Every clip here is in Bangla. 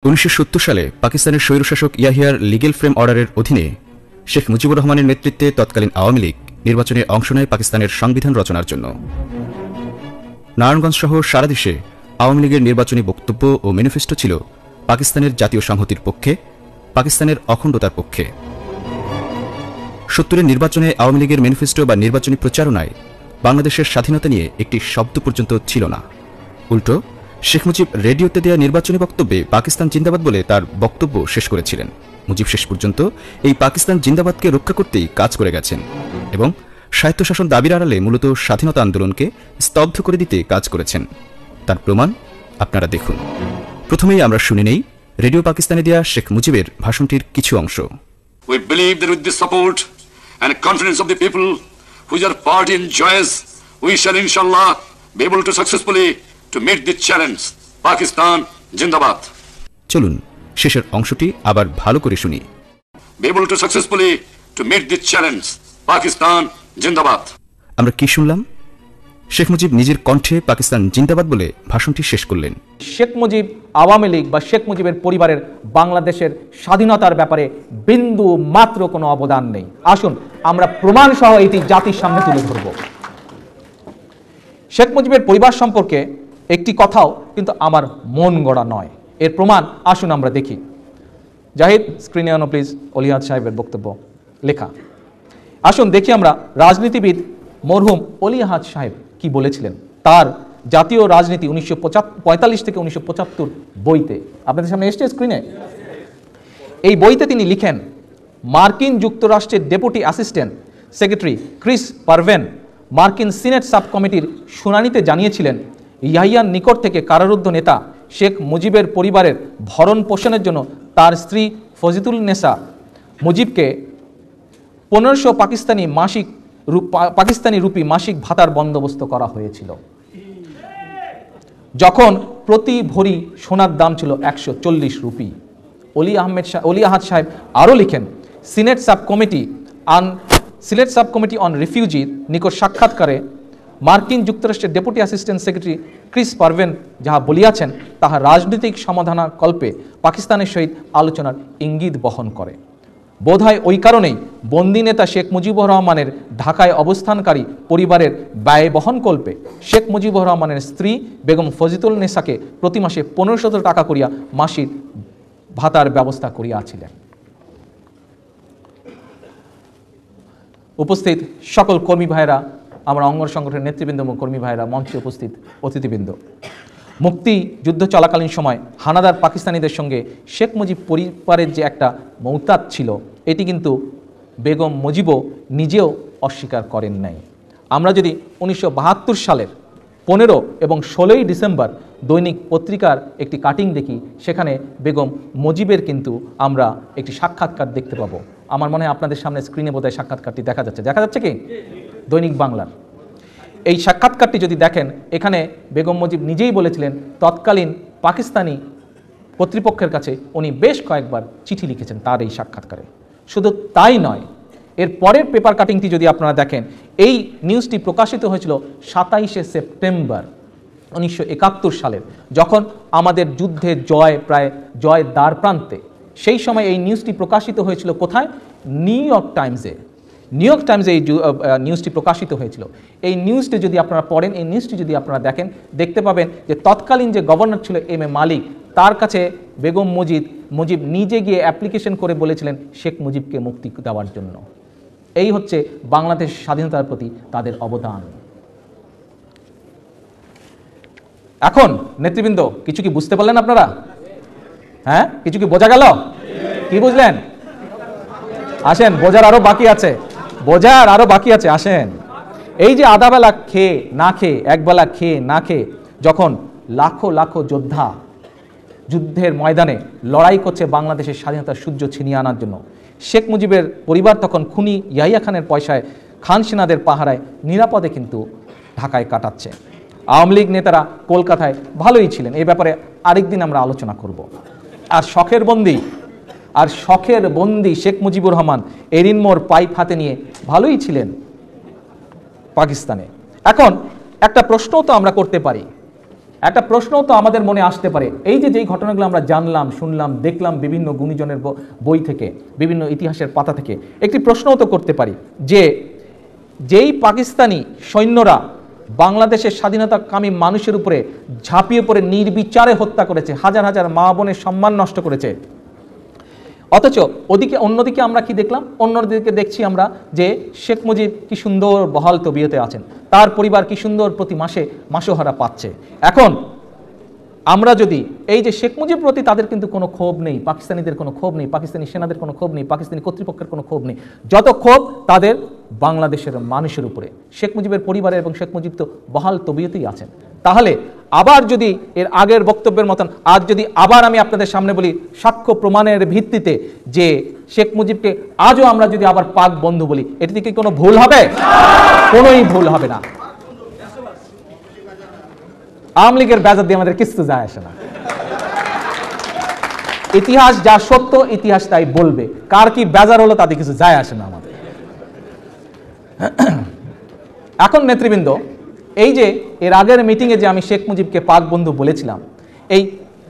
1970 সালে পাকিস্তানের স্বৈরশাসক ইয়াহিয়ার লিগেল ফ্রেম অর্ডারের অধীনে শেখ মুজিবুর রহমানের নেতৃত্বে তৎকালীন আওয়ামী লীগ নির্বাচনে অংশ নেয় পাকিস্তানের সংবিধান রচনার জন্য। নারায়ণগঞ্জ সহ সারা দেশে আওয়ামী লীগের নির্বাচনী বক্তব্য ও ম্যানিফেস্টো ছিল পাকিস্তানের জাতীয় সংহতির পক্ষে, পাকিস্তানের অখণ্ডতার পক্ষে। 70-এর নির্বাচনে আওয়ামী লীগের ম্যানিফেস্টো বা নির্বাচনী প্রচারণায় বাংলাদেশের স্বাধীনতা নিয়ে একটি শব্দ পর্যন্ত ছিল না। উল্টো শেখ মুজিব রেডিওতে দেয়া নির্বাচনী বক্তব্যে পাকিস্তান জিন্দাবাদ বলে তার বক্তব্য শেষ করেছিলেন। মুজিব শেষ পর্যন্ত এই পাকিস্তান জিন্দাবাদকে রক্ষা করতেই কাজ করে গেছেন এবং স্বায়ত্তশাসন দাবির আড়ালে মূলত স্বাধীনতা আন্দোলনকে স্তব্ধ করে দিতে কাজ করেছেন। তার প্রমাণ আপনারা দেখুন। প্রথমেই আমরা শুনে নেই রেডিও পাকিস্তানে দেয়া শেখ মুজিবের ভাষণটির কিছু অংশ। We believe that with the support and confidence of the people which our party enjoys, we shall inshallah be able to successfully to meet the challenge. Pakistan Jindabad. চলুন শেষের অংশটি আবার ভালো করে শুনি। Be able to successfully to meet the challenge. Pakistan Jindabad. আমরা কি শুনলাম? শেখ মুজিব নিজের কণ্ঠে পাকিস্তান জিন্দাবাদ বলে ভাষণটি শেষ করলেন। শেখ মুজিব আওয়ামী লীগ বা শেখ মুজিবের পরিবারের বাংলাদেশের স্বাধীনতার ব্যাপারে বিন্দু মাত্র কোনো অবদান নেই। আসুন আমরা প্রমাণ সহ এটি জাতির সামনে তুলে ধরব। শেখ মুজিবের পরিবার সম্পর্কে একটি কথাও কিন্তু আমার মন গড়া নয়, এর প্রমাণ আসুন আমরা দেখি। জাহিদ, স্ক্রিনে আনো প্লিজ অলিয়াদ সাহেবের বক্তব্য লেখা। আসুন দেখি আমরা রাজনীতিবিদ মরহুম অলিয়াদ সাহেব কি বলেছিলেন তার জাতীয় রাজনীতি 1945 থেকে 1975 বইতে। আপনাদের সামনে এসছে স্ক্রিনে। এই বইতে তিনি লিখেন, মার্কিন যুক্তরাষ্ট্রের deputy assistant secretary Chris Parveen মার্কিন সিনেট সাব কমিটির শুনানিতে জানিয়েছিলেন, ইয়াহিয়ার নিকট থেকে কারারুদ্ধ নেতা শেখ মুজিবের পরিবারের ভরণ পোষণের জন্য তার স্ত্রী ফজিতুল নেসা মুজিবকে 1500 পাকিস্তানি রুপি মাসিক ভাতার বন্দোবস্ত করা হয়েছিল, যখন প্রতি ভরি সোনার দাম ছিল 140 রুপি। অলিয়াদ সাহেব আরও লিখেন, সিনেট সাব কমিটি অন রিফিউজির নিকট সাক্ষাৎকারে মার্কিন যুক্তরাষ্ট্রের deputy assistant secretary Chris Parveen যাহা বলিয়াছেন তাহা রাজনৈতিক সমাধানকল্পে পাকিস্তানের সহিত আলোচনার ইঙ্গিত বহন করে। বোধহয় ওই কারণেই বন্দী নেতা শেখ মুজিবুর রহমানের ঢাকায় অবস্থানকারী পরিবারের ব্যয় বহনকল্পে শেখ মুজিবুর রহমানের স্ত্রী বেগম ফজিতুল নেসাকে প্রতি মাসে 1500 টাকা করিয়া মাসিক ভাতার ব্যবস্থা করিয়াছিলেন। উপস্থিত সকল কর্মী ভাইরা, আমরা অঙ্গ সংগঠনের নেতৃবৃন্দ এবং কর্মী ভাইরা, মঞ্চে উপস্থিত অতিথিবৃন্দ, মুক্তি যুদ্ধ চলাকালীন সময় হানাদার পাকিস্তানিদের সঙ্গে শেখ মুজিব পরিবারের যে একটা মৌতাত ছিল, এটি কিন্তু বেগম মুজিবও নিজেও অস্বীকার করেন নাই। আমরা যদি 1972 সালের 15 এবং 16 ডিসেম্বর দৈনিক পত্রিকার একটি কাটিং দেখি, সেখানে বেগম মুজিবের কিন্তু আমরা একটি সাক্ষাৎকার দেখতে পাবো। আমার মনে হয় আপনাদের সামনে স্ক্রিনে বোধহয় সাক্ষাৎকারটি দেখা যাচ্ছে কি? দৈনিক বাংলার এই সাক্ষাৎকারটি যদি দেখেন, এখানে বেগম মুজিব নিজেই বলেছিলেন তৎকালীন পাকিস্তানি কর্তৃপক্ষের কাছে উনি বেশ কয়েকবার চিঠি লিখেছেন তার এই সাক্ষাৎকারে। শুধু তাই নয়, এর পরের পেপার কাটিংটি যদি আপনারা দেখেন, এই নিউজটি প্রকাশিত হয়েছিল 27শে সেপ্টেম্বর 1971 সালের, যখন আমাদের যুদ্ধে জয় দ্বার প্রান্তে। সেই সময় এই নিউজটি প্রকাশিত হয়েছিল কোথায়? নিউ ইয়র্ক টাইমসে এই নিউজটি প্রকাশিত হয়েছিল। এই নিউজটি যদি আপনারা পড়েন, এই নিউজটি যদি আপনারা দেখেন, দেখতে পাবেন যে তৎকালীন যে গভর্নর ছিল এম এ মালিক, তার কাছে বেগম মুজিব নিজে গিয়ে অ্যাপ্লিকেশন করে বলেছিলেন শেখ মুজিবকে মুক্তি দেওয়ার জন্য। এই হচ্ছে বাংলাদেশ স্বাধীনতার প্রতি তাদের অবদান। এখন নেতৃবৃন্দ, কিছু কি বুঝতে পারলেন আপনারা? হ্যাঁ, কিছু কি বোঝা গেল? কি বুঝলেন? আসেন, বোঝার আরো বাকি আছে, আসেন। এই যে আধাবেলা খেয়ে না খেয়ে, একবেলা খেয়ে না খেয়ে যখন লাখো যোদ্ধা যুদ্ধের ময়দানে লড়াই করছে বাংলাদেশের স্বাধীনতার সূর্য ছিনিয়ে আনার জন্য, শেখ মুজিবের পরিবার তখন খুনি ইয়াহিয়া খানের পয়সায় খান সেনাদের পাহারায় নিরাপদে কিন্তু ঢাকায় কাটাচ্ছে। আওয়ামী লীগ নেতারা কলকাতায় ভালোই ছিলেন, এই ব্যাপারে আরেকদিন আমরা আলোচনা করব। আর শখের বন্দি শেখ মুজিবুর রহমান এরিনমোর পাইপ হাতে নিয়ে ভালোই ছিলেন পাকিস্তানে। এখন একটা প্রশ্ন তো আমরা করতে পারি, একটা প্রশ্নও তো আমাদের মনে আসতে পারে, এই যে যেই ঘটনাগুলো আমরা জানলাম, শুনলাম, দেখলাম বিভিন্ন গুণীজনের বই থেকে, বিভিন্ন ইতিহাসের পাতা থেকে, একটি প্রশ্নও তো করতে পারি যে যেই পাকিস্তানি সৈন্যরা বাংলাদেশের স্বাধীনতাকামী মানুষের উপরে ঝাঁপিয়ে পড়ে নির্বিচারে হত্যা করেছে, হাজার হাজার মা বোনের সম্মান নষ্ট করেছে, অথচ অন্যদিকে আমরা কি দেখলাম? অন্যদিকে দেখছি আমরা যে শেখ মুজিব কি সুন্দর বহাল তবিয়তে আছেন, তার পরিবার কি সুন্দর প্রতি মাসে মাসোহারা পাচ্ছে। এখন আমরা যদি এই যে শেখ মুজিবের প্রতি তাদের কিন্তু কোনো ক্ষোভ নেই, পাকিস্তানিদের কোনো ক্ষোভ নেই, পাকিস্তানি সেনাদের কোনো ক্ষোভ নেই, পাকিস্তানি কর্তৃপক্ষের কোনো ক্ষোভ নেই, যত ক্ষোভ তাদের বাংলাদেশের মানুষের উপরে। শেখ মুজিবের পরিবারের এবং শেখ মুজিব তো বহাল তবিয়তেই আছেন। তাহলে আবার যদি এর আগের বক্তব্যের মতন আজ যদি আবার আমি আপনাদের সামনে বলি সাক্ষ্য প্রমাণের ভিত্তিতে যে শেখ মুজিবকে আজও আমরা যদি আবার পাক বন্ধু বলি, এটিতে কি কোনো ভুল হবে? কোনোই ভুল হবে না। আওয়ামী লীগের বেজার দিয়ে আমাদের কিছু যায় আসে না। ইতিহাস যা সত্য, ইতিহাস তাই বলবে। কার কি বেজার হলো তাতে কিছু যায় আসে না আমাদের। এখন নেতৃবৃন্দ, এই যে এর আগের মিটিংয়ে যে আমি শেখ মুজিবকে পাক বন্ধু বলেছিলাম, এই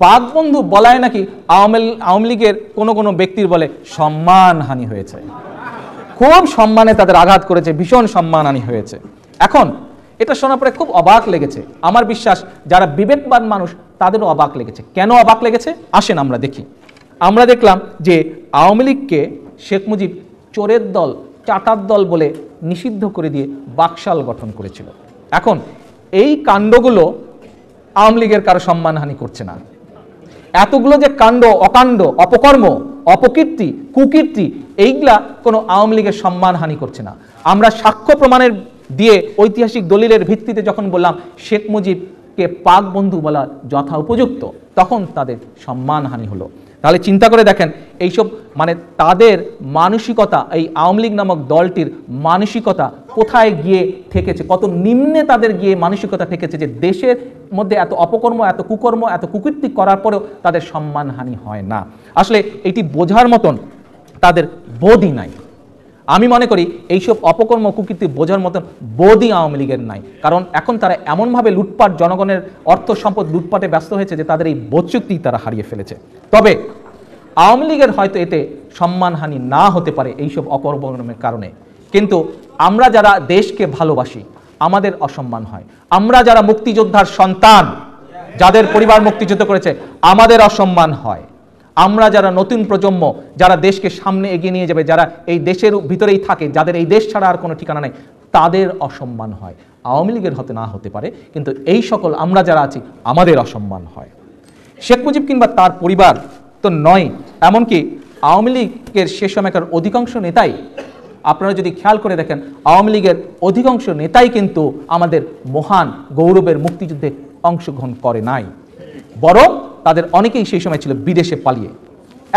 পাক বন্ধু বলায় নাকি আওয়ামী লীগের কোনো ব্যক্তির বলে সম্মানহানি হয়েছে, খুব সম্মানে তাদের আঘাত করেছে, ভীষণ সম্মানহানি হয়েছে। এখন এটা শোনার পরে খুব অবাক লেগেছে, আমার বিশ্বাস যারা বিবেকবান মানুষ তাদেরও অবাক লেগেছে। কেন অবাক লেগেছে আসেন আমরা দেখি। আমরা দেখলাম যে আওয়ামী লীগকে শেখ মুজিব চোরের দল, চাটার দল বলে নিষিদ্ধ করে দিয়ে বাকশাল গঠন করেছিল। এখন এই কাণ্ডগুলো আওয়ামী লীগের কারো সম্মানহানি করছে না। এতগুলো যে কাণ্ড, অকাণ্ড, অপকর্ম, অপকীর্তি, কুকীর্তি, এইগুলা কোনো আওয়ামী লীগের সম্মানহানি করছে না। আমরা সাক্ষ্য প্রমাণের দিয়ে ঐতিহাসিক দলিলের ভিত্তিতে যখন বললাম শেখ মুজিবকে পাক বন্ধু বলা যথা উপযুক্ত, তখন তাদের সম্মানহানি হলো। তাহলে চিন্তা করে দেখেন এইসব মানে তাদের মানসিকতা, এই আওয়ামী লীগ নামক দলটির মানসিকতা কোথায় গিয়ে ঠেকেছে, কত নিম্নে তাদের গিয়ে মানসিকতা ঠেকেছে যে দেশের মধ্যে এত অপকর্ম, এত কুকর্ম, এত কুকীর্তি করার পরেও তাদের সম্মানহানি হয় না। আসলে এটি বোঝার মতন তাদের বোধই নাই। আমি মনে করি এইসব অপকর্ম কুকীর্তি বোঝার মতন বোধই আওয়ামী লীগের নাই। কারণ এখন তারা এমনভাবে লুটপাট, জনগণের অর্থ সম্পদ লুটপাটে ব্যস্ত হয়েছে যে তাদের এই বোধশক্তি তারা হারিয়ে ফেলেছে। তবে আওয়ামী লীগের হয়তো এতে সম্মানহানি না হতে পারে এইসব অপকর্মের কারণে, কিন্তু আমরা যারা দেশকে ভালোবাসি আমাদের অসম্মান হয়। আমরা যারা মুক্তিযোদ্ধার সন্তান, যাদের পরিবার মুক্তিযুদ্ধ করেছে, আমাদের অসম্মান হয়। আমরা যারা নতুন প্রজন্ম, যারা দেশকে সামনে এগিয়ে নিয়ে যাবে, যারা এই দেশের ভিতরেই থাকে, যাদের এই দেশ ছাড়া আর কোনো ঠিকানা নেই, তাদের অসম্মান হয়। আওয়ামী লীগের হতে না হতে পারে, কিন্তু এই সকল আমরা যারা আছি আমাদের অসম্মান হয়। শেখ মুজিব কিংবা তার পরিবার তো নয়, এমনকি আওয়ামী লীগের সে সময়কার অধিকাংশ নেতাই, আপনারা যদি খেয়াল করে দেখেন, আওয়ামী লীগের অধিকাংশ নেতাই কিন্তু আমাদের মহান গৌরবের মুক্তিযুদ্ধে অংশগ্রহণ করে নাই, বরং তাদের অনেকেই সেই সময় ছিল বিদেশে পালিয়ে।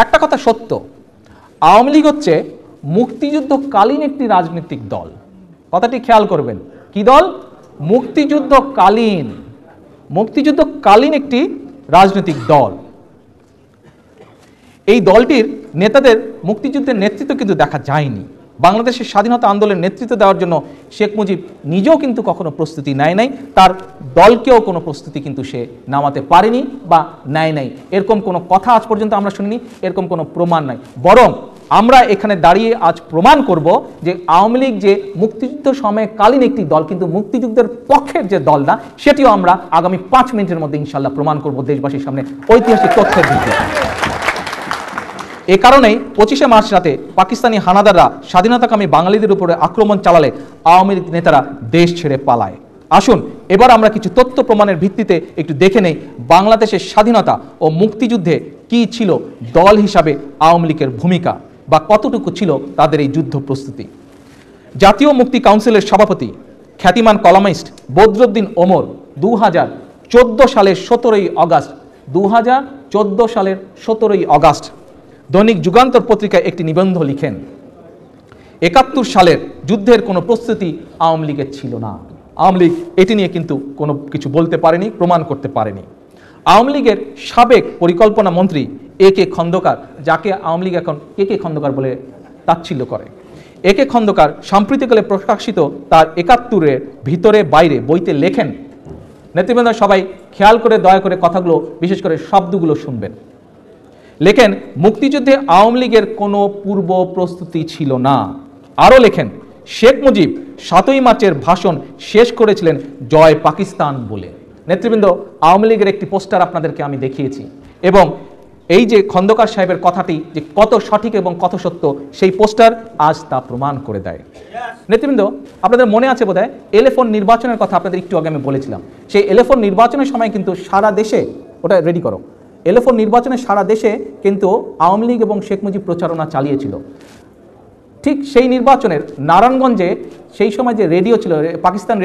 একটা কথা সত্য, আওয়ামী লীগ হচ্ছে মুক্তিযুদ্ধকালীন একটি রাজনৈতিক দল। কথাটি খেয়াল করবেন, কি দল? মুক্তিযুদ্ধকালীন একটি রাজনৈতিক দল। এই দলটির নেতাদের মুক্তিযুদ্ধের নেতৃত্ব কিন্তু দেখা যায়নি। বাংলাদেশের স্বাধীনতা আন্দোলনের নেতৃত্ব দেওয়ার জন্য শেখ মুজিব নিজেও কিন্তু কখনো প্রস্তুতি নেয় নাই, তার দলকেও কোনো প্রস্তুতি কিন্তু সে নামাতে পারেনি বা নেয় নাই। এরকম কোনো কথা আজ পর্যন্ত আমরা শুনিনি, এরকম কোনো প্রমাণ নাই। বরং আমরা এখানে দাঁড়িয়ে আজ প্রমাণ করব যে আওয়ামী লীগ যে মুক্তিযুদ্ধ সময়কালীন একটি দল, কিন্তু মুক্তিযুদ্ধের পক্ষের যে দল না, সেটিও আমরা আগামী 5 মিনিটের মধ্যে ইনশাল্লাহ প্রমাণ করব দেশবাসীর সামনে ঐতিহাসিক তথ্যের ভিত্তিতে। এ কারণেই 25শে মার্চ রাতে পাকিস্তানি হানাদাররা স্বাধীনতাকামী বাঙালিদের উপরে আক্রমণ চালালে আওয়ামী লীগ নেতারা দেশ ছেড়ে পালায়। আসুন এবার আমরা কিছু তথ্য প্রমাণের ভিত্তিতে একটু দেখে নেই বাংলাদেশের স্বাধীনতা ও মুক্তিযুদ্ধে কি ছিল দল হিসাবে আওয়ামী লীগের ভূমিকা, বা কতটুকু ছিল তাদের এই যুদ্ধ প্রস্তুতি। জাতীয় মুক্তি কাউন্সিলের সভাপতি খ্যাতিমান কলামিস্ট বদরুদ্দিন ওমর 2014 সালের 17ই অগাস্ট দৈনিক যুগান্তর পত্রিকায় একটি নিবন্ধ লিখেন, 71 সালের যুদ্ধের কোনো প্রস্তুতি আওয়ামী লীগের ছিল না। আওয়ামী লীগ এটি নিয়ে কিন্তু কোনো কিছু বলতে পারেনি, প্রমাণ করতে পারেনি। আওয়ামী লীগের সাবেক পরিকল্পনা মন্ত্রী এ.কে. খন্দকার, যাকে আওয়ামী লীগ এখন কে খন্দকার বলে তাচ্ছিল্য করে, এ.কে. খন্দকার সাম্প্রতিককালে প্রকাশিত তার 71-এর ভিতরে বাইরে বইতে লেখেন নেতৃবৃন্দ সবাই খেয়াল করে দয়া করে কথাগুলো বিশেষ করে শব্দগুলো শুনবেন। লেখেন, মুক্তিযুদ্ধে আওয়ামী লীগের কোনো পূর্ব প্রস্তুতি ছিল না। আরও লেখেন, শেখ মুজিব 7ই মার্চের ভাষণ শেষ করেছিলেন জয় পাকিস্তান বলে। নেতৃবৃন্দ, আওয়ামী লীগের একটি পোস্টার আপনাদেরকে আমি দেখিয়েছি এবং এই যে খন্দকার সাহেবের কথাটি যে কত সঠিক এবং কত সত্য, সেই পোস্টার আজ তা প্রমাণ করে দেয়। নেতৃবৃন্দ, আপনাদের মনে আছে বোধহয় এলএফোন নির্বাচনের কথা আপনাদের একটু আগে আমি বলেছিলাম। সেই এলএফোন নির্বাচনের সময় কিন্তু সারা দেশে, ওটা রেডি করো, এলএফোন নির্বাচনে সারা দেশে কিন্তু আওয়ামী লীগ এবং শেখ মুজিব প্রচারণা চালিয়েছিল। ঠিক সেই নির্বাচনের নারায়ণগঞ্জে সেই সময় যে রেডিও ছিল, পাকিস্তান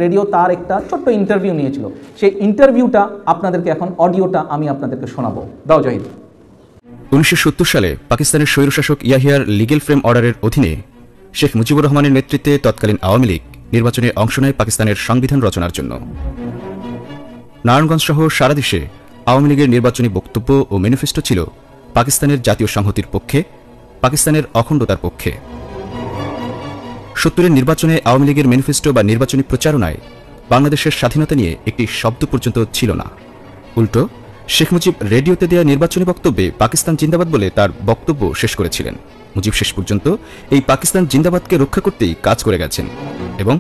রেডিও তার একটা ছোট্ট ইন্টারভিউ নিয়েছিল। সেই ইন্টারভিউটা আপনাদেরকে এখন অডিওটা আমি আপনাদেরকে শোনাবো। দাও জহির। 1970 সালে পাকিস্তানের স্বৈরশাসক ইয়াহিয়ার লিগেল ফ্রেম অর্ডারের অধীনে শেখ মুজিবুর রহমানের নেতৃত্বে তৎকালীন আওয়ামী লীগ নির্বাচনে অংশ নেয় পাকিস্তানের সংবিধান রচনার জন্য। নারায়ণগঞ্জ সহ সারা দেশে আওয়ামী লীগের নির্বাচনী বক্তব্য ও ম্যানিফেস্টো ছিল পাকিস্তানের জাতীয় সংহতির পক্ষে, পাকিস্তানের অখণ্ডতার পক্ষে। 70-এর নির্বাচনে আওয়ামী লীগের ম্যানিফেস্টো বা নির্বাচনী প্রচারণায় বাংলাদেশের স্বাধীনতা নিয়ে একটি শব্দ পর্যন্ত ছিল না। উল্টো শেখ মুজিব রেডিওতে দেয়া নির্বাচনী বক্তব্যে পাকিস্তান জিন্দাবাদ বলে তার বক্তব্য শেষ করেছিলেন। মুজিব শেষ পর্যন্ত এই পাকিস্তান জিন্দাবাদকে রক্ষা করতেই কাজ করে গেছেন এবং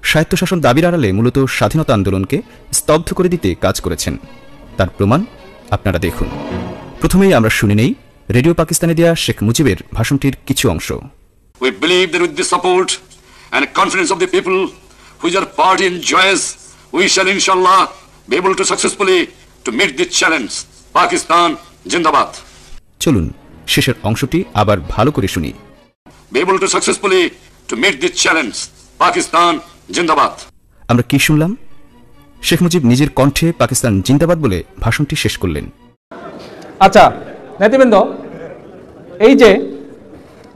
স্বায়ত্তশাসন দাবির আড়ালে মূলত স্বাধীনতা আন্দোলনকে স্তব্ধ করে দিতে কাজ করেছেন। তার প্রমাণ আপনারা দেখুন। প্রথমেই আমরা শুনে নেই রেডিও পাকিস্তানে দেয়া শেখ মুজিবের ভাষণটির কিছু অংশ। We believe that with the support and confidence of the people which our party enjoys, we shall inshallah be able to successfully to meet this challenge. Pakistan Jindabad. চলুন শেষের অংশটি আবার ভালো করে শুনি। Be able to successfully to meet this challenge. Pakistan Jindabad. আমরা কি শুনলাম? শেখ মুজিব নিজের কণ্ঠে পাকিস্তান জিন্দাবাদ বলে ভাষণটি শেষ করলেন। আচ্ছা নেতৃবৃন্দ, এই যে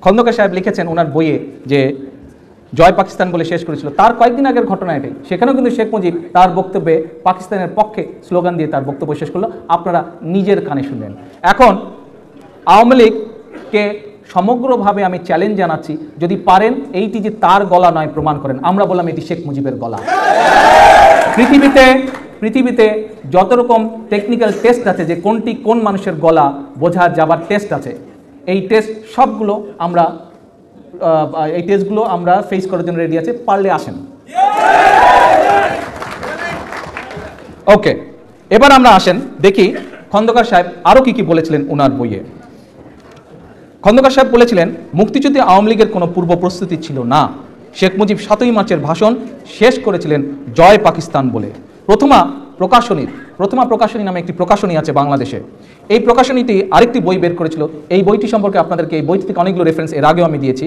খন্দকার সাহেব লিখেছেন ওনার বইয়ে যে জয় পাকিস্তান বলে শেষ করেছিল, তার কয়েকদিন আগের ঘটনা এটাই। সেখানেও কিন্তু শেখ মুজিব তার বক্তব্যে পাকিস্তানের পক্ষে স্লোগান দিয়ে তার বক্তব্য শেষ করলো। আপনারা নিজের কানে শুনলেন। এখন আওয়ামী লীগকে সমগ্রভাবে আমি চ্যালেঞ্জ জানাচ্ছি, যদি পারেন এইটি যে তার গলা নয় প্রমাণ করেন। আমরা বললাম এটি শেখ মুজিবের গলা। পৃথিবীতে যত রকম টেকনিক্যাল টেস্ট আছে যে কোনটি কোন মানুষের গলা বোঝা যাবার টেস্ট আছে, এই টেস্ট সবগুলো আমরা এই টেস্টগুলো আমরা ফেস করার জন্য রেডি আছে। পারলে আসেন। ওকে, এবার আমরা আসেন দেখি খন্দকার সাহেব আরও কি বলেছিলেন ওনার বইয়ে। খন্দকার সাহেব বলেছিলেন, মুক্তিযুদ্ধে আওয়ামী লীগের কোনো পূর্ব প্রস্তুতি ছিল না। শেখ মুজিব 7ই মার্চের ভাষণ শেষ করেছিলেন জয় পাকিস্তান বলে। প্রথমা প্রকাশনী নামে একটি প্রকাশনী আছে বাংলাদেশে। এই প্রকাশনীটি আরেকটি বই বের করেছিল। এই বইটি সম্পর্কে আপনাদেরকে এই বইটি থেকে অনেকগুলো রেফারেন্স এর আগেও আমি দিয়েছি,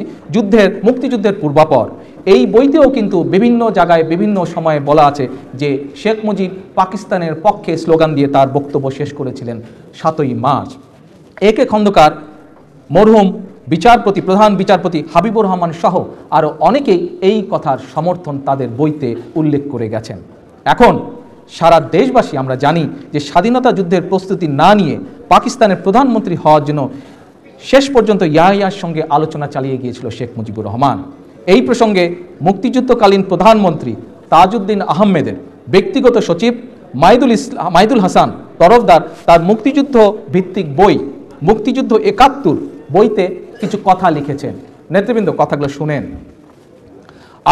মুক্তিযুদ্ধের পূর্বাপর। এই বইতেও কিন্তু বিভিন্ন জায়গায় বিভিন্ন সময়ে বলা আছে যে শেখ মুজিব পাকিস্তানের পক্ষে স্লোগান দিয়ে তার বক্তব্য শেষ করেছিলেন 7ই মার্চ। একে খন্দকার, মরহুম প্রধান বিচারপতি হাবিবুর রহমান সহ আরও অনেকেই এই কথার সমর্থন তাদের বইতে উল্লেখ করে গেছেন। এখন সারা দেশবাসী আমরা জানি যে স্বাধীনতা যুদ্ধের প্রস্তুতি না নিয়ে পাকিস্তানের প্রধানমন্ত্রী হওয়ার জন্য শেষ পর্যন্ত ইয়াহিয়ার সঙ্গে আলোচনা চালিয়ে গিয়েছিল শেখ মুজিবুর রহমান। এই প্রসঙ্গে মুক্তিযুদ্ধকালীন প্রধানমন্ত্রী তাজউদ্দিন আহমেদের ব্যক্তিগত সচিব মাইদুল হাসান তরফদার তার মুক্তিযুদ্ধ ভিত্তিক বই মুক্তিযুদ্ধ 71 বইতে কিছু কথা লিখেছেন। নেতৃবৃন্দ, কথাগুলো শুনেন।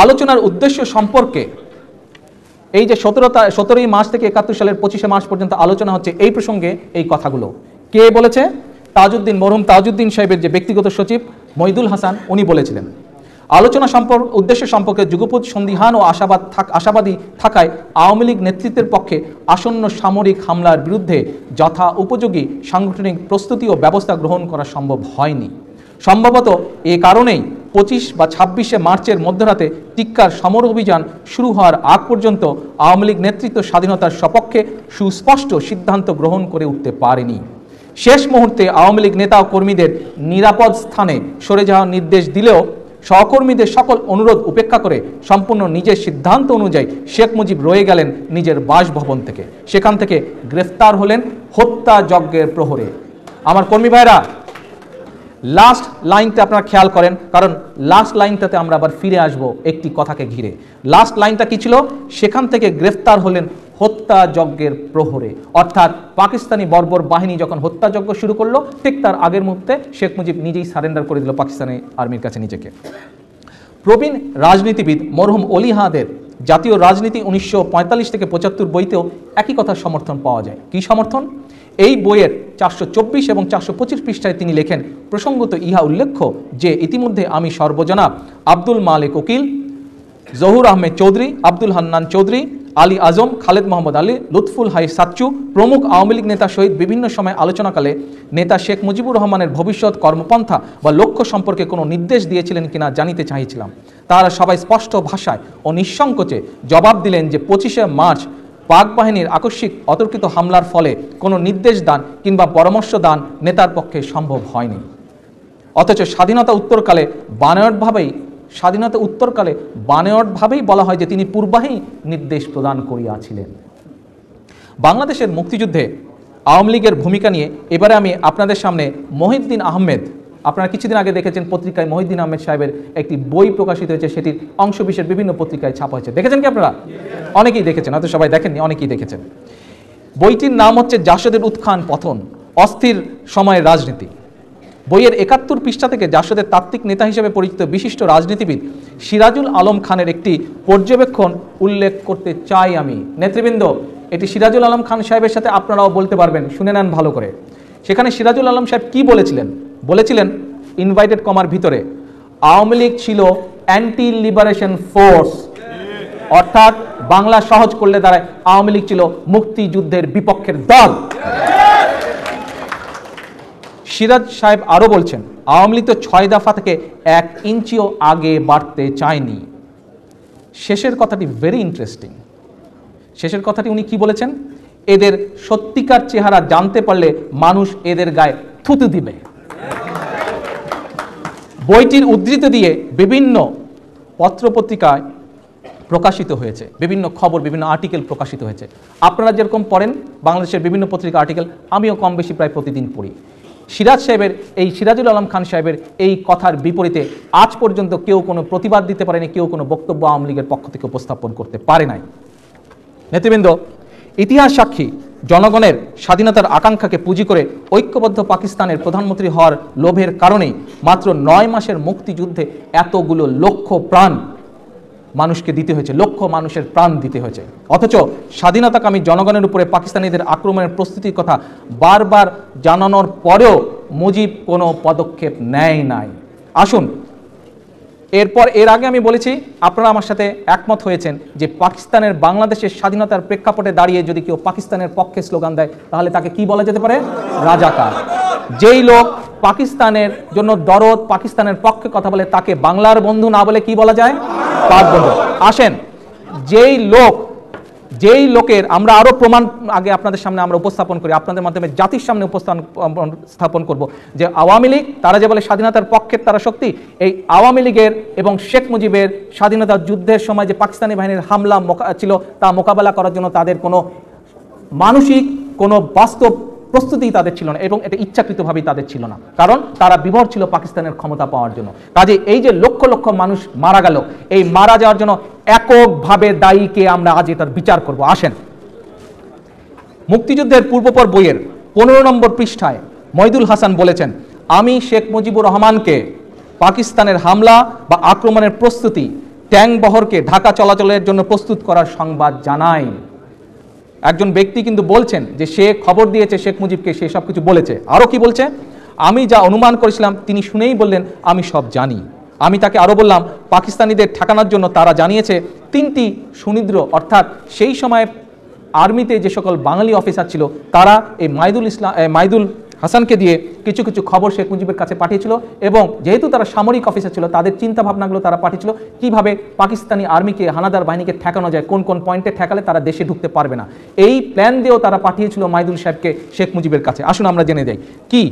আলোচনার উদ্দেশ্য সম্পর্কে এই যে 17ই মার্চ থেকে 71 সালের 25শে মার্চ পর্যন্ত আলোচনা হচ্ছে, এই প্রসঙ্গে এই কথাগুলো কে বলেছে? মরহুম তাজউদ্দিন সাহেবের যে ব্যক্তিগত সচিব মইদুল হাসান, উনি বলেছিলেন, আলোচনা উদ্দেশ্য সম্পর্কে যুগপৎ সন্দিহান ও আশাবাদী থাকায় আওয়ামী লীগ নেতৃত্বের পক্ষে আসন্ন সামরিক হামলার বিরুদ্ধে যথা উপযোগী সাংগঠনিক প্রস্তুতি ও ব্যবস্থা গ্রহণ করা সম্ভব হয়নি। সম্ভবত এ কারণেই 25 বা 26শে মার্চের মধ্যরাতে টিক্কার সমর অভিযান শুরু হওয়ার আগ পর্যন্ত আওয়ামী লীগ নেতৃত্ব স্বাধীনতার সপক্ষে সুস্পষ্ট সিদ্ধান্ত গ্রহণ করে উঠতে পারেনি। শেষ মুহূর্তে আওয়ামী লীগ নেতা ও কর্মীদের নিরাপদ স্থানে সরে যাওয়ার নির্দেশ দিলেও সহকর্মীদের সকল অনুরোধ উপেক্ষা করে সম্পূর্ণ নিজের সিদ্ধান্ত অনুযায়ী শেখ মুজিব রয়ে গেলেন নিজের বাসভবন থেকে। সেখান থেকে গ্রেফতার হলেন হত্যা যজ্ঞের প্রহরে। আমার কর্মী ভাইরা, লাস্ট লাইনটা আপনারা খেয়াল করেন, কারণ লাস্ট লাইনটাতে আমরা আবার ফিরে আসব একটি কথাকে ঘিরে। লাস্ট লাইনটা কি ছিল? সেখান থেকে গ্রেফতার হলেন হত্যাযজ্ঞের প্রহরে, অর্থাৎ পাকিস্তানি বর্বর বাহিনী যখন হত্যাযজ্ঞ শুরু করলো ঠিক তার আগের মুহূর্তে শেখ মুজিব নিজেই সারেন্ডার করে দিল পাকিস্তানি আর্মির কাছে নিজেকে। প্রবীণ রাজনীতিবিদ মরহুম অলি হাদের জাতীয় রাজনীতি 1945 থেকে 75 বইতেও একই কথার সমর্থন পাওয়া যায়। কি সমর্থন? এই বইয়ের 424 এবং 425 পৃষ্ঠায় তিনি লেখেন, প্রসঙ্গত ইহা উল্লেখ্য যে ইতিমধ্যে আমি সর্বজনাব আব্দুল মালিক উকিল, জহুর আহমেদ চৌধুরী, আব্দুল হান্নান চৌধুরী, আলী আজম, খালেদ মোহাম্মদ আলী, লুৎফুল হাই সাচ্চু প্রমুখ আওয়ামী লীগ নেতার সহিত বিভিন্ন সময় আলোচনাকালে নেতা শেখ মুজিবুর রহমানের ভবিষ্যৎ কর্মপন্থা বা লক্ষ্য সম্পর্কে কোনো নির্দেশ দিয়েছিলেন কিনা জানিতে চাইছিলাম। তারা সবাই স্পষ্ট ভাষায় ও নিঃসংকোচে জবাব দিলেন যে 25শে মার্চ পাক বাহিনীর আকস্মিক অতর্কিত হামলার ফলে কোনো নির্দেশ দান কিংবা পরামর্শ দান নেতার পক্ষে সম্ভব হয়নি। অথচ স্বাধীনতা উত্তরকালে বানোয়াটভাবেই বলা হয় যে তিনি পূর্বাহি নির্দেশ প্রদান করিয়াছিলেন। বাংলাদেশের মুক্তিযুদ্ধে আওয়ামী লীগের ভূমিকা নিয়ে এবারে আমি আপনাদের সামনে মহিউদ্দিন আহমেদ, আপনারা কিছুদিন আগে দেখেছেন পত্রিকায় মহিউদ্দিন আহমেদ সাহেবের একটি বই প্রকাশিত হয়েছে, সেটির অংশবিশেষ বিভিন্ন পত্রিকায় ছাপা হয়েছে। দেখেছেন কি আপনারা? অনেকেই দেখেছেন, হয়তো সবাই দেখেননি, অনেকেই দেখেছেন। বইটির নাম হচ্ছে জাসদের উত্থান পতন, অস্থির সময়ের রাজনীতি। বইয়ের 71 পৃষ্ঠা থেকে জাসদের তাত্ত্বিক নেতা হিসেবে পরিচিত বিশিষ্ট রাজনীতিবিদ সিরাজুল আলম খানের একটি পর্যবেক্ষণ উল্লেখ করতে চাই আমি। নেতৃবৃন্দ, এটি সিরাজুল আলম খান সাহেবের সাথে আপনারাও বলতে পারবেন, শুনে নেন ভালো করে। সেখানে সিরাজুল আলম সাহেব কি বলেছিলেন ইনভাইটেড কমার ভিতরে, আওয়ামী লীগ ছিল অ্যান্টি লিবারেশন ফোর্স, অর্থাৎ বাংলা সহজ করলে দাঁড়ায় আওয়ামী লীগ ছিল মুক্তিযুদ্ধের বিপক্ষের দল। সিরাজ সাহেব আরো বলছেন, আওয়ামী লীগ তো 6 দফা থেকে 1 ইঞ্চিও আগে বাড়তে চায়নি। শেষের কথাটি ভেরি ইন্টারেস্টিং। শেষের কথাটি উনি কি বলেছেন? এদের সত্যিকার চেহারা জানতে পারলে মানুষ এদের গায়ে থুতু দিবে। বইটির উদ্ধৃতি দিয়ে বিভিন্ন পত্রপত্রিকায় প্রকাশিত হয়েছে, বিভিন্ন খবর, বিভিন্ন আর্টিকেল প্রকাশিত হয়েছে। আপনারা যেরকম পড়েন বাংলাদেশের বিভিন্ন পত্রিকা আর্টিকেল, আমিও কম বেশি প্রায় প্রতিদিন পড়ি। সিরাজুল আলম খান সাহেবের এই কথার বিপরীতে আজ পর্যন্ত কেউ কোনো প্রতিবাদ দিতে পারেনি, কেউ কোনো বক্তব্য আওয়ামী লীগের পক্ষ থেকে উপস্থাপন করতে পারে নাই। নেতৃবৃন্দ, ইতিহাস সাক্ষী জনগণের স্বাধীনতার আকাঙ্ক্ষাকে পুঁজি করে ঐক্যবদ্ধ পাকিস্তানের প্রধানমন্ত্রী হওয়ার লোভের কারণেই মাত্র 9 মাসের মুক্তিযুদ্ধে এতগুলো লক্ষ প্রাণ মানুষকে দিতে হয়েছে, লক্ষ মানুষের প্রাণ দিতে হয়েছে। অথচ স্বাধীনতাকামী জনগণের উপরে পাকিস্তানিদের আক্রমণের প্রস্তুতির কথা বারবার জানানোর পরেও মুজিব কোনো পদক্ষেপ নেয় নাই। আসুন, এর আগে আমি বলেছি, আপনারা আমার সাথে একমত হয়েছেন যে পাকিস্তানের বাংলাদেশের স্বাধীনতার প্রেক্ষাপটে দাঁড়িয়ে যদি কেউ পাকিস্তানের পক্ষে স্লোগান দেয় তাহলে তাকে কি বলা যেতে পারে? রাজাকার। যেই লোক পাকিস্তানের জন্য দরদ, পাকিস্তানের পক্ষে কথা বলে তাকে বাংলার বন্ধু না বলে কি বলা যায়? পাক বন্ধু। আসেন, যেই লোকের আমরা আরো প্রমাণ আগে আপনাদের সামনে আমরা উপস্থাপন করি, আপনাদের মাধ্যমে জাতির সামনে স্থাপন করব যে আওয়ামী লীগ, তারা যে বলে স্বাধীনতার পক্ষের তারা শক্তি, এই আওয়ামী লীগের এবং শেখ মুজিবের স্বাধীনতা যুদ্ধের সময় যে পাকিস্তানি বাহিনীর হামলা ছিল তা মোকাবেলা করার জন্য তাদের কোনো মানসিক কোনো বাস্তব প্রস্তুতি তাদের ছিল না, এবং এটা ইচ্ছাকৃতভাবেই তাদের ছিল না, কারণ তারা বিভোর ছিল পাকিস্তানের ক্ষমতা পাওয়ার জন্য। কাজে এই যে লক্ষ লক্ষ মানুষ মারা গেল, এই মারা যাওয়ার জন্য এককভাবে দায়ীকে আমরা আজ এটার বিচার করব। আসেন, মুক্তিযুদ্ধের পূর্বপর বইয়ের 15 নম্বর পৃষ্ঠায় মইদুল হাসান বলেছেন, আমি শেখ মুজিবুর রহমানকে পাকিস্তানের হামলা বা আক্রমণের প্রস্তুতি, ট্যাঙ্ক বহরকে ঢাকা চলাচলের জন্য প্রস্তুত করার সংবাদ জানাই। একজন ব্যক্তি কিন্তু বলছেন যে সে খবর দিয়েছে শেখ মুজিবকে, সে সব কিছু বলেছে। আরও কি বলছে? আমি যা অনুমান করেছিলাম তিনি শুনেই বললেন আমি সব জানি। আমি তাকে আরও বললাম, পাকিস্তানিদের ঠেকানোর জন্য তারা জানিয়েছে 3টি সুনিদ্র, অর্থাৎ সেই সময় আর্মিতে যে সকল বাঙালি অফিসার ছিল তারা এই মাইদুল হাসানকে দিয়ে কিছু কিছু খবর শেখ মুজিবের কাছে পাঠিয়েছিল, এবং যেহেতু তারা সামরিক অফিসার ছিল তাদের চিন্তা ভাবনাগুলো তারা পাঠিয়েছিল কিভাবে পাকিস্তানি আর্মিকে, হানাদার বাহিনীকে ঠেকানো যায়, কোন কোন পয়েন্টে ঠেকালে তারা দেশে ঢুকতে পারবে না। এই প্ল্যান দিয়েও তারা পাঠিয়েছিল মাইদুল সাহেবকে শেখ মুজিবের কাছে। আসুন আমরা জেনে যাই কি।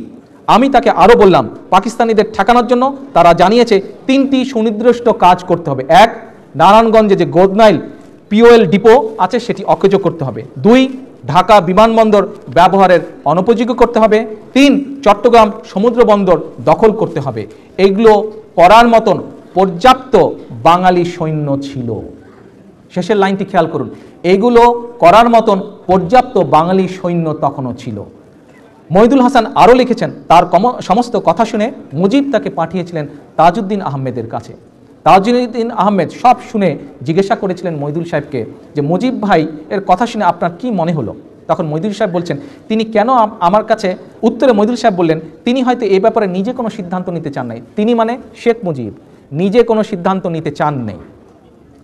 আমি তাকে আরও বললাম, পাকিস্তানিদের ঠেকানোর জন্য তারা জানিয়েছে 3টি সুনির্দিষ্ট কাজ করতে হবে। 1, নারায়ণগঞ্জে যে গোদনাইল পিওএল ডিপো আছে সেটি অকেজো করতে হবে। 2, ঢাকা বিমানবন্দর ব্যবহারের অনুপযোগী করতে হবে। 3, চট্টগ্রাম সমুদ্র বন্দর দখল করতে হবে। এগুলো করার মতন পর্যাপ্ত বাঙালি সৈন্য ছিল। শেষের লাইনটি খেয়াল করুন, এগুলো করার মতন পর্যাপ্ত বাঙালি সৈন্য তখনও ছিল। মহিদুল হাসান আরও লিখেছেন, তার সমস্ত কথা শুনে মুজিব তাকে পাঠিয়েছিলেন তাজউদ্দিন আহমেদের কাছে। তাজউদ্দিন আহমেদ সব শুনে জিজ্ঞাসা করেছিলেন মহিদুল সাহেবকে যে মুজিব ভাই এর কথা শুনে আপনার কি মনে হলো? তখন মহিদুল সাহেব বলছেন তিনি কেন আমার কাছে, উত্তরে মহিদুল সাহেব বললেন তিনি হয়তো এই ব্যাপারে নিজে কোনো সিদ্ধান্ত নিতে চান নাই। তিনি মানে শেখ মুজিব নিজে কোনো সিদ্ধান্ত নিতে চান নেই,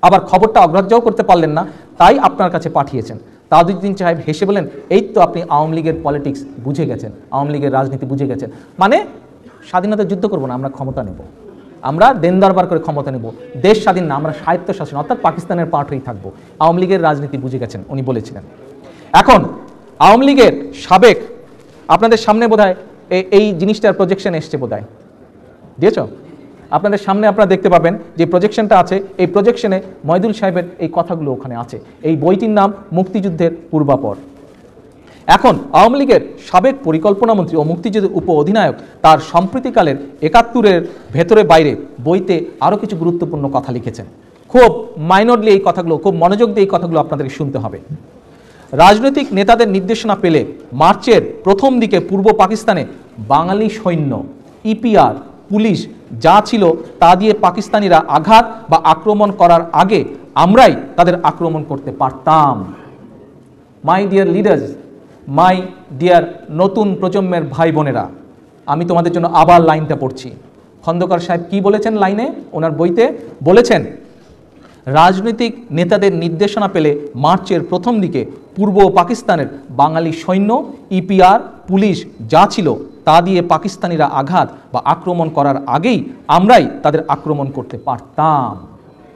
আবার খবরটা অগ্রাহ্যও করতে পারলেন না, তাই আপনার কাছে পাঠিয়েছেন। তাজউদ্দিন সাহেব হেসে বলেন, এই তো আপনি আওয়ামী লীগের পলিটিক্স বুঝে গেছেন, আওয়ামী লীগের রাজনীতি বুঝে গেছেন। মানে স্বাধীনতা যুদ্ধ করবো না, আমরা ক্ষমতা নেব, আমরা দেন দরবার করে ক্ষমতা নেব, দেশ স্বাধীন না, আমরা স্বায়ত্তশাসন অর্থাৎ পাকিস্তানের পার্ট হয়েই থাকবো। আওয়ামী লীগের রাজনীতি বুঝে গেছেন উনি বলেছিলেন। এখন আওয়ামী লীগের সাবেক, আপনাদের সামনে বোধহয় এই জিনিসটার প্রজেকশন এসছে, বোধহয় দিয়েছ আপনাদের সামনে, আপনারা দেখতে পাবেন যে প্রজেকশনটা আছে, এই প্রজেকশনে মহিদুল সাহেবের এই কথাগুলো ওখানে আছে। এই বইটির নাম মুক্তিযুদ্ধের পূর্বাপর। এখন আওয়ামী লীগের সাবেক পরিকল্পনা মন্ত্রী ও মুক্তিযুদ্ধের উপ অধিনায়ক তার সম্প্রতিকালের ৭১-এর ভেতরে বাইরে বইতে আরও কিছু গুরুত্বপূর্ণ কথা লিখেছেন। খুব মাইনরলি এই কথাগুলো, খুব মনোযোগ দিয়ে এই কথাগুলো আপনাদেরকে শুনতে হবে। রাজনৈতিক নেতাদের নির্দেশনা পেলে মার্চের প্রথম দিকে পূর্ব পাকিস্তানে বাঙালি সৈন্য, ইপিআর, পুলিশ যা ছিল তা দিয়ে পাকিস্তানিরা আঘাত বা আক্রমণ করার আগে আমরাই তাদের আক্রমণ করতে পারতাম। My dear leaders, my dear নতুন প্রজন্মের ভাই বোনেরা, আমি তোমাদের জন্য আবার লাইনটা পড়ছি। খন্দকার সাহেব কি বলেছেন লাইনে, ওনার বইতে বলেছেন, রাজনৈতিক নেতাদের নির্দেশনা পেলে মার্চের প্রথম দিকে পূর্ব পাকিস্তানের বাঙালি সৈন্য, ইপিআর, পুলিশ যা ছিল তা দিয়ে পাকিস্তানিরা আঘাত বা আক্রমণ করার আগেই আমরাই তাদের আক্রমণ করতে পারতাম।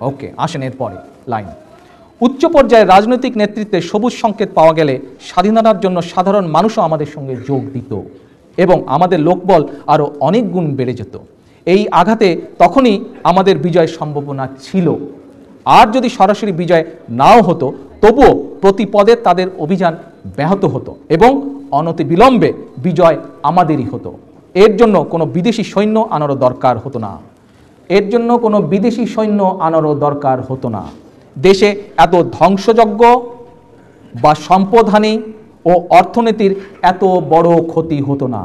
ওকে, আসেন এরপরে লাইন। উচ্চ পর্যায়ে রাজনৈতিক নেতৃত্বে সবুজ সংকেত পাওয়া গেলে স্বাধীনতার জন্য সাধারণ মানুষও আমাদের সঙ্গে যোগ দিত এবং আমাদের লোকবল আরও অনেক গুণ বেড়ে যেত। এই আঘাতে তখনই আমাদের বিজয় সম্ভাবনা ছিল। আর যদি সরাসরি বিজয় নাও হতো তবুও প্রতি পদে তাদের অভিযান ব্যাহত হতো এবং অনতিবিলম্বে বিজয় আমাদেরই হতো। এর জন্য কোনো বিদেশি সৈন্য আনারও দরকার হতো না, এর জন্য কোনো বিদেশি সৈন্য আনারও দরকার হতো না। দেশে এত ধ্বংসযজ্ঞ বা সম্পদহানি ও অর্থনীতির এত বড় ক্ষতি হতো না।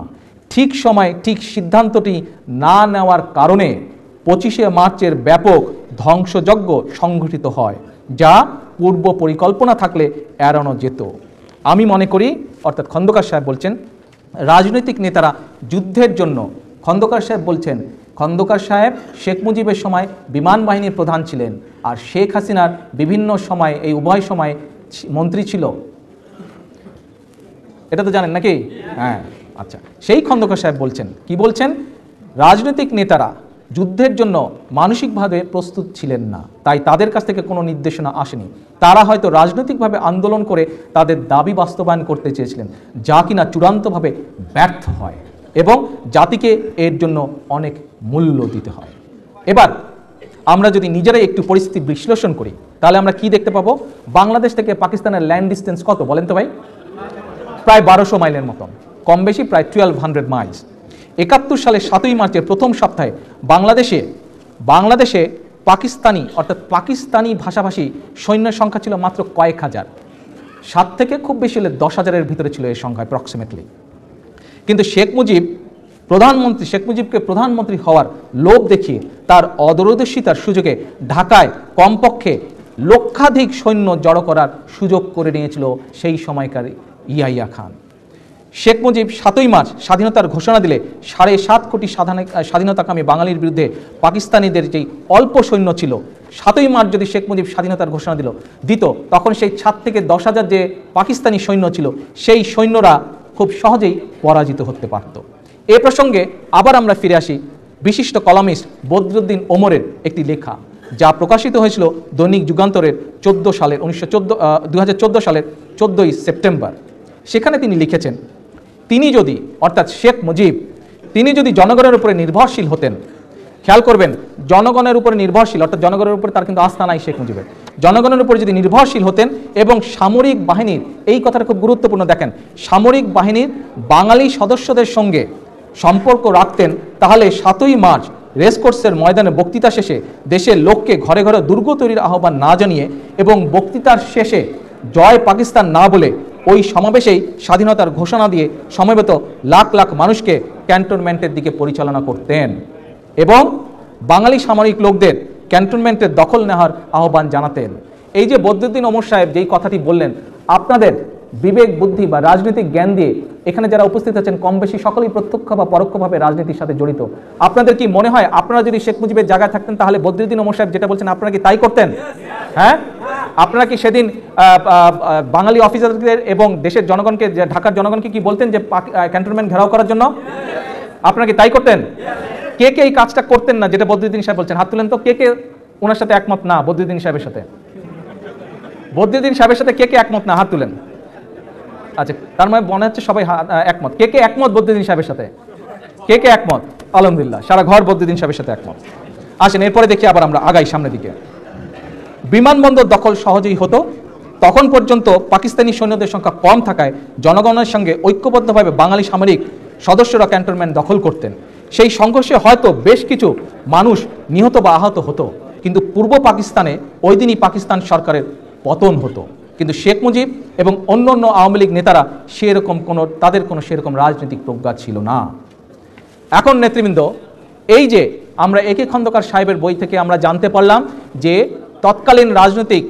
ঠিক সময় ঠিক সিদ্ধান্তটি না নেওয়ার কারণে 25শে মার্চের ব্যাপক ধ্বংসযজ্ঞ সংঘটিত হয়, যা পূর্ব পরিকল্পনা থাকলে এড়ানো যেত। আমি মনে করি, অর্থাৎ খন্দকার সাহেব বলছেন, রাজনৈতিক নেতারা যুদ্ধের জন্য, খন্দকার সাহেব বলছেন, খন্দকার সাহেব শেখ মুজিবের সময় বিমান বাহিনীর প্রধান ছিলেন আর শেখ হাসিনার বিভিন্ন সময়, এই উভয় সময় মন্ত্রী ছিল, এটা তো জানেন নাকি? হ্যাঁ, আচ্ছা, সেই খন্দকার সাহেব বলছেন, কি বলছেন, রাজনৈতিক নেতারা যুদ্ধের জন্য মানসিকভাবে প্রস্তুত ছিলেন না, তাই তাদের কাছ থেকে কোনো নির্দেশনা আসেনি। তারা হয়তো রাজনৈতিকভাবে আন্দোলন করে তাদের দাবি বাস্তবায়ন করতে চেয়েছিলেন, যা কিনা চূড়ান্তভাবে ব্যর্থ হয় এবং জাতিকে এর জন্য অনেক মূল্য দিতে হয়। এবার আমরা যদি নিজেরাই একটু পরিস্থিতি বিশ্লেষণ করি তাহলে আমরা কি দেখতে পাবো? বাংলাদেশ থেকে পাকিস্তানের ল্যান্ড ডিস্টেন্স কত বলেন তো ভাই? প্রায় 1200 মাইলের মতন, কম বেশি প্রায় 1200 মাইলস। 71 সালের 7ই মার্চের প্রথম সপ্তাহে বাংলাদেশে পাকিস্তানি, অর্থাৎ পাকিস্তানি ভাষাভাষী সৈন্যের সংখ্যা ছিল মাত্র কয়েক হাজার, 7 থেকে খুব বেশি হলে 10,000-এর ভিতরে ছিল এই সংখ্যা অ্যাপ্রক্সিমেটলি। কিন্তু শেখ মুজিবকে প্রধানমন্ত্রী হওয়ার লোভ দেখিয়ে তার অদূরদর্শিতার সুযোগে ঢাকায় কমপক্ষে লক্ষাধিক সৈন্য জড়ো করার সুযোগ করে নিয়েছিল সেই সময়কার ইয়াহিয়া খান। শেখ মুজিব 7ই মার্চ স্বাধীনতার ঘোষণা দিলে 7.5 কোটি স্বাধীনতাকামী বাঙালির বিরুদ্ধে পাকিস্তানিদের যেই অল্প সৈন্য ছিল, 7ই মার্চ যদি শেখ মুজিব স্বাধীনতার ঘোষণা দিত তখন সেই 7 থেকে 10,000 যে পাকিস্তানি সৈন্য ছিল সেই সৈন্যরা খুব সহজেই পরাজিত হতে পারত। এ প্রসঙ্গে আবার আমরা ফিরে আসি বিশিষ্ট কলামিস্ট বদরুদ্দিন ওমরের একটি লেখা, যা প্রকাশিত হয়েছিল দৈনিক যুগান্তরের 2014 সালের 14ই সেপ্টেম্বর। সেখানে তিনি লিখেছেন, তিনি যদি, অর্থাৎ শেখ মুজিব, তিনি যদি জনগণের উপরে নির্ভরশীল হতেন, খেয়াল করবেন জনগণের উপরে নির্ভরশীল, অর্থাৎ জনগণের উপরে তার কিন্তু আস্থা নাই শেখ মুজিবের, জনগণের উপরে যদি নির্ভরশীল হতেন এবং সামরিক বাহিনীর, এই কথাটা খুব গুরুত্বপূর্ণ দেখেন, সামরিক বাহিনীর বাঙালি সদস্যদের সঙ্গে সম্পর্ক রাখতেন, তাহলে 7ই মার্চ রেসকোর্সের ময়দানে বক্তৃতা শেষে দেশের লোককে ঘরে ঘরে দুর্গ তৈরির আহ্বান না জানিয়ে এবং বক্তৃতার শেষে জয় পাকিস্তান না বলে ওই সমাবেশেই স্বাধীনতার ঘোষণা দিয়ে সমবেত লাখ লাখ মানুষকে ক্যান্টনমেন্টের দিকে পরিচালনা করতেন এবং বাঙালি সামরিক লোকদের ক্যান্টনমেন্টের দখল নেওয়ার আহ্বান জানাতেন। এই যে বদরুদ্দীন ওমর সাহেব যেই কথাটি বললেন, আপনাদের বিবেক বুদ্ধি বা রাজনৈতিক জ্ঞান দিয়ে এখানে যারা উপস্থিত আছেন কম বেশি সকলেই প্রত্যক্ষ বা পরোক্ষভাবে রাজনীতির সাথে জড়িত। আপনাদের কি মনে হয় আপনারা যদি শেখ মুজিবের জায়গায় থাকতেন তাহলে বদরুদ্দীন ওমর সাহেব যেটা বলছেন আপনারা কি তাই করতেন? হ্যাঁ, আপনারা কি সেদিন বাঙালি অফিসারদের এবং দেশের জনগণকে, ঢাকার জনগণকে কি বলতেন যে ক্যান্টনমেন্ট ঘেরাও করার জন্য? আপনারা কি তাই করতেন? কে কে এই কাজটা করতেন না যেটা বদরুদ্দীন সাহেব বলছেন? হাত তুলেন তো, কে কে ওনার সাথে একমত না? বদরুদ্দীন সাহেবের সাথে, বদরুদ্দীন সাহেবের সাথে কে কে একমত না? হাত তুলেন। আচ্ছা, তার মানে মনে হচ্ছে সবাই একমত। কে কে একমত বদরুদ্দীন সাহেবের সাথে? কে কে একমত? আলহামদুলিল্লাহ, সারা ঘর বদরুদ্দীন সাহেবের সাথে একমত। আসেন এরপরে দেখি আবার আমরা আগাই সামনের দিকে। বিমানবন্দর দখল সহজেই হতো। তখন পর্যন্ত পাকিস্তানি সৈন্যদের সংখ্যা কম থাকায় জনগণের সঙ্গে ঐক্যবদ্ধভাবে বাঙালি সামরিক সদস্যরা ক্যান্টনমেন্ট দখল করতেন। সেই সংঘর্ষে হয়তো বেশ কিছু মানুষ নিহত বা আহত হতো, কিন্তু পূর্ব পাকিস্তানে ওই দিনই পাকিস্তান সরকারের পতন হতো। কিন্তু শেখ মুজিব এবং অন্য অন্য আওয়ামী লীগ নেতারা তাদের কোনো সেরকম রাজনৈতিক প্রজ্ঞা ছিল না। এখন নেতৃবৃন্দ, এই যে আমরা এ কে খন্দকার সাহেবের বই থেকে আমরা জানতে পারলাম যে তৎকালীন রাজনৈতিক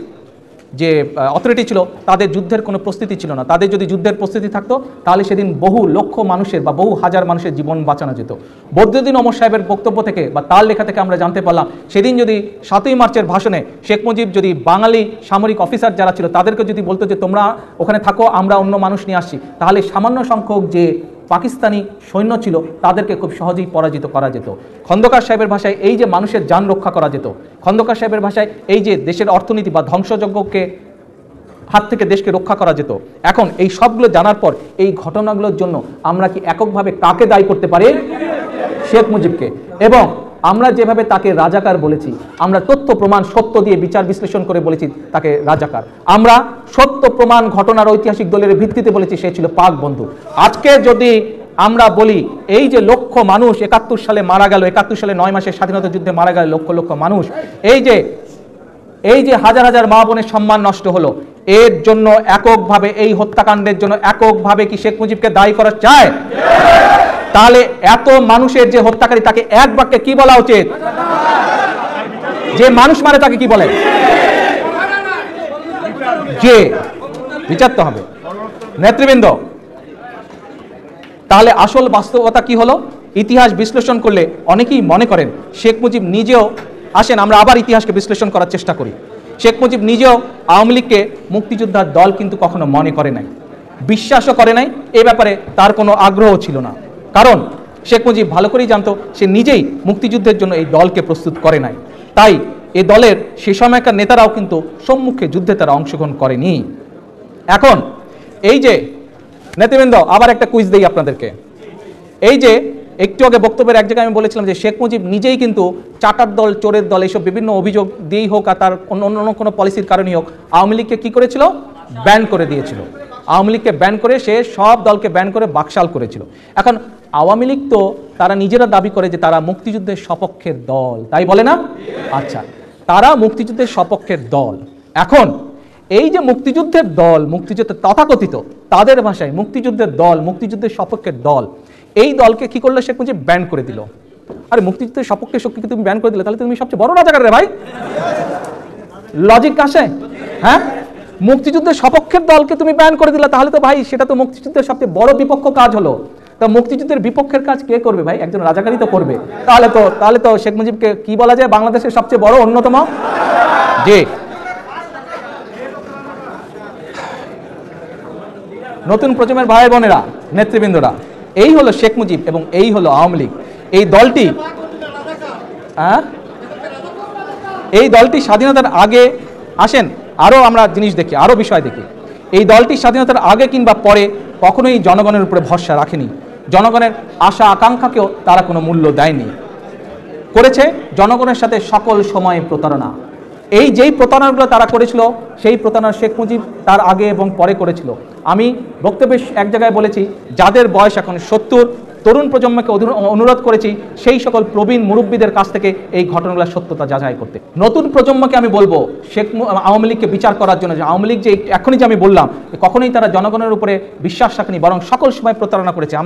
যে অথরিটি ছিল তাদের যুদ্ধের কোনো প্রস্তুতি ছিল না। তাদের যদি যুদ্ধের প্রস্তুতি থাকতো তাহলে সেদিন বহু লক্ষ মানুষের বা বহু হাজার মানুষের জীবন বাঁচানো যেত। বদরুদ্দীন ওমর সাহেবের বক্তব্য থেকে বা তার লেখা থেকে আমরা জানতে পারলাম সেদিন যদি 7ই মার্চের ভাষণে শেখ মুজিব যদি বাঙালি সামরিক অফিসার যারা ছিল তাদেরকে যদি বলতো যে তোমরা ওখানে থাকো, আমরা অন্য মানুষ নিয়ে আসছি, তাহলে সামান্য সংখ্যক যে পাকিস্তানি সৈন্য ছিল তাদেরকে খুব সহজেই পরাজিত করা যেত। খন্দকার সাহেবের ভাষায় এই যে মানুষের যান রক্ষা করা যেত। খন্দকার সাহেবের ভাষায় এই যে দেশের অর্থনীতি বা ধ্বংসযজ্ঞকে হাত থেকে দেশকে রক্ষা করা যেত। এখন এই সবগুলো জানার পর এই ঘটনাগুলোর জন্য আমরা কি এককভাবে কাকে দায়ী করতে পারি? শেখ মুজিবকে। এবং আমরা যেভাবে তাকে রাজাকার বলেছি, আমরা তথ্য প্রমাণ সত্য দিয়ে বিচার বিশ্লেষণ করে বলেছি তাকে রাজাকার। আমরা সত্য প্রমাণ ঘটনার ঐতিহাসিক দলের ভিত্তিতে বলেছি সে ছিল পাক বন্ধু। আজকে যদি আমরা বলি এই যে লক্ষ মানুষ 71 সালে মারা গেল, 71 সালে 9 মাসের স্বাধীনতা যুদ্ধে মারা গেল লক্ষ লক্ষ মানুষ, এই যে হাজার হাজার মা বোনের সম্মান নষ্ট হলো, এর জন্য এককভাবে, এই হত্যাকাণ্ডের জন্য এককভাবে কি শেখ মুজিবকে দায়ী করা চায়? তাহলে এত মানুষের যে হত্যাকারী তাকে এক বাক্যে কি বলা উচিত? যে মানুষ মারে তাকে কি বলে? যে বিচার তো হবে। নেতৃবৃন্দ, তাহলে আসল বাস্তবতা কি হলো? ইতিহাস বিশ্লেষণ করলে অনেকেই মনে করেন শেখ মুজিব নিজেও, আসেন আমরা আবার ইতিহাসকে বিশ্লেষণ করার চেষ্টা করি, শেখ মুজিব নিজেও আওয়ামী লীগকে মুক্তিযোদ্ধার দল কিন্তু কখনো মনে করে নাই, বিশ্বাসও করে নাই, এ ব্যাপারে তার কোনো আগ্রহ ছিল না। কারণ শেখ মুজিব ভালো করেই জানতো সে নিজেই মুক্তিযুদ্ধের জন্য এই দলকে প্রস্তুত করে নাই। তাই এ দলের সে সময়কার নেতারাও কিন্তু সম্মুখে যুদ্ধে তারা অংশগ্রহণ করেনি। এখন এই যে নেতৃবৃন্দ, আবার একটা কুইজ দেই আপনাদেরকে। এই যে একটু আগে বক্তব্যের এক জায়গায় আমি বলেছিলাম যে শেখ মুজিব নিজেই কিন্তু চাটার দল, চোরের দল, এইসব বিভিন্ন অভিযোগ দিয়েই হোক আর তার অন্য কোনো পলিসির কারণেই হোক আওয়ামী লীগকে কী করেছিল? ব্যান করে দিয়েছিল। আওয়ামী লীগকে ব্যান করে সে সব দলকে ব্যান করে বাকশাল করেছিল। এখন আওয়ামী লীগ তো তারা নিজেরা দাবি করে যে তারা মুক্তিযুদ্ধের সপক্ষের দল, তাই বলে না? আচ্ছা, তারা মুক্তিযুদ্ধের সপক্ষের দল। এখন এই যে মুক্তিযুদ্ধের দল, মুক্তিযুদ্ধের তথাকথিত তাদের ভাষায় মুক্তিযুদ্ধের দল, মুক্তিযুদ্ধের সপক্ষের দল, এই দলকে কি করলো শেখ মুজিব? ব্যান করে দিল। আরে মুক্তিযুদ্ধের সপক্ষে শক্তিকে তুমি ব্যান করে দিলে তাহলে তুমি সবচেয়ে বড় রাজাকার রে ভাই, লজিক আসে? হ্যাঁ, মুক্তিযুদ্ধের সপক্ষের দলকে তুমি ব্যান করে দিলে তাহলে তো ভাই সেটা তো মুক্তিযুদ্ধের সবচেয়ে বড় বিপক্ষ কাজ হলো। তা মুক্তিযুদ্ধের বিপক্ষের কাজ কে করবে ভাই? একজন রাজাকারই তো করবে। তাহলে তো শেখ মুজিবকে কি বলা যায়? বাংলাদেশের সবচেয়ে বড় অন্যতম যে নতুন প্রজন্মের ভাই বোনেরা, নেতৃবৃন্দরা, এই হলো শেখ মুজিব এবং এই হলো আওয়ামী লীগ। এই দলটি স্বাধীনতার আগে, আসেন আরো আমরা জিনিস দেখি, আরো বিষয় দেখি। এই দলটি স্বাধীনতার আগে কিংবা পরে কখনোই জনগণের উপরে ভরসা রাখেনি। জনগণের আশা আকাঙ্ক্ষাকেও তারা কোনো মূল্য দেয়নি। করেছে জনগণের সাথে সকল সময়ে প্রতারণা। এই যেই প্রতারণাগুলো তারা করেছিল সেই প্রতারণা শেখ মুজিব তার আগে এবং পরে করেছিল। আমি বক্তব্যে এক জায়গায় বলেছি যাদের বয়স এখন 70, তরুণ প্রজন্মকে অনুরোধ করেছি সেই সকল প্রবীণ মুরব্বীদের কাছ থেকে এই ঘটনাগুলোর সত্যতা যাচাই করতে। নতুন প্রজন্মকে আমি বলবো আওয়ামী লীগকে বিচার করার জন্য, যে আওয়ামী লীগ যে এখনই যে আমি বললাম কখনোই তারা জনগণের উপরে বিশ্বাস রাখেনি, বরং সকল সময় প্রতারণা করেছে। আমরা